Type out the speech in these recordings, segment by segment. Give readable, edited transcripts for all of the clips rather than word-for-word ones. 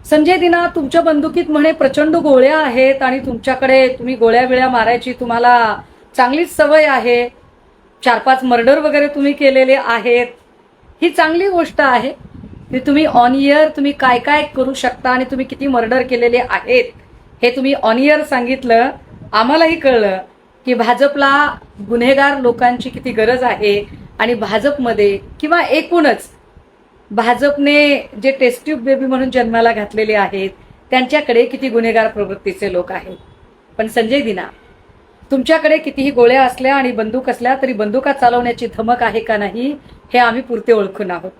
संजय दिना, तुमच्या बंदुकीत म्हणे प्रचंड गोळ्या आहेत आणि तुमच्याकडे तुम्ही गोळ्या बिळ्या मारायची तुम्हाला चांगलीच सवय आहे. 4-5 मर्डर वगैरे तुम्ही केलेले आहेत. ही चांगली गोष्ट आहे की तुम्ही ऑन इयर तुम्ही काय काय करू शकता आणि तुम्ही किती मर्डर केलेले आहेत हे तुम्ही ऑन इयर सांगितलं. आम्हालाही कळलं की भाजपला गुन्हेगार लोकांची किती गरज आहे आणि भाजपमध्ये किंवा एकूणच भाजपने जे टेस्ट ट्यूब बेबी म्हणून जन्माला घातलेले आहेत त्यांच्याकडे किती गुन्हेगार प्रवृत्तीचे लोक आहेत. पण संजय दिना, तुमच्याकडे कितीही गोळ्या असल्या आणि बंदूक असल्या तरी बंदुका चालवण्याची धमक आहे का नाही हे आम्ही पुरते ओळखून आहोत.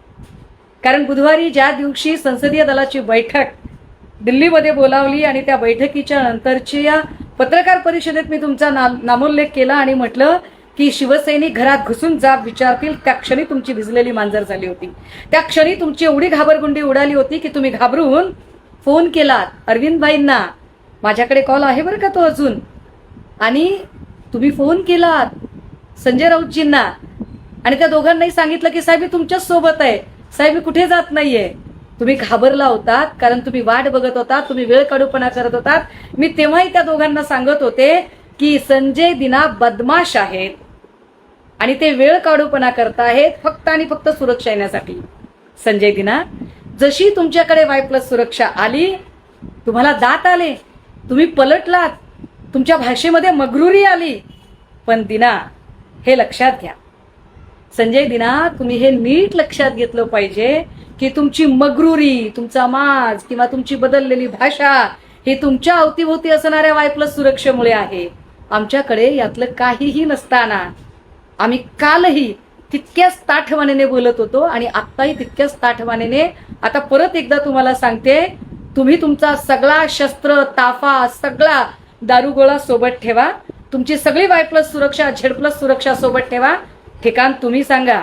कारण बुधवारी ज्या दिवशी संसदीय दलाची बैठक दिल्लीमध्ये बोलावली आणि त्या बैठकीच्या नंतरच्या पत्रकार परिषदेत मी तुमचा नामोल्लेख केला आणि म्हटलं की शिवसैनिक घरात घुसून जाब विचारतील त्या क्षणी तुमची भिजलेली मांजर झाली होती. त्या क्षणी तुमची एवढी घाबरगुंडी उडाली होती की तुम्ही घाबरून फोन केलात अरविंदभाईंना. माझ्याकडे कॉल आहे बरं का तो अजून. आणि तुम्ही फोन केलात संजय राऊतजींना आणि त्या दोघांनाही सांगितलं की साहेब मी तुमच्याच सोबत आहे, साहेब मी कुठे जात नाहीये. तुम्ही घाबरला होतात कारण तुम्ही वाट बघत होता, तुम्ही वेळ काढूपणा करत होतात. मी तेव्हाही त्या दोघांना सांगत होते की संजय दिना बदमाश आहेत आणि ते वेळ काढूपणा करतायत फक्त आणि फक्त सुरक्षा येण्यासाठी. संजय दिना, जशी तुमच्याकडे Y+ सुरक्षा आली तुम्हाला दात आले, तुम्ही पलटलात, तुमच्या भाषेमध्ये मगरुरी आली. पण दिना हे लक्षात घ्या संजय दिना, तुम्ही हे नीट लक्षात घेतलं पाहिजे की तुमची मगरुरी, तुमचा माज किंवा तुमची बदललेली भाषा हे तुमच्या अवतीभोवती असणाऱ्या Y+ सुरक्षेमुळे आहे. आमच्याकडे यातलं काहीही नसताना आम्ही कालही तितक्याच ताठमानेने बोलत होतो आणि आत्ताही तितक्याच ताठमानेने. आता परत एकदा तुम्हाला सांगते, तुम्ही तुमचा सगळा शस्त्र ताफा सगळा दारुगोळा सोबत ठेवा, तुमची सगळी Y+ सुरक्षा Z+ सुरक्षा सोबत ठेवा. ठिकाण तुम्ही सांगा,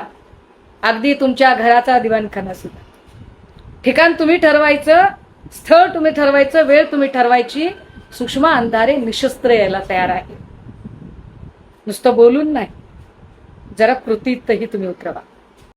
अगदी तुमच्या घराचा दिवाणखाना सुद्धा. ठिकाण तुम्ही ठरवायचं, स्थळ तुम्ही ठरवायचं, वेळ तुम्ही ठरवायची. सुषमा अंधारे निशस्त्र यायला तयार आहे. नुसतं बोलून नाही, जरा कृतीतही तुम्ही उतरवा.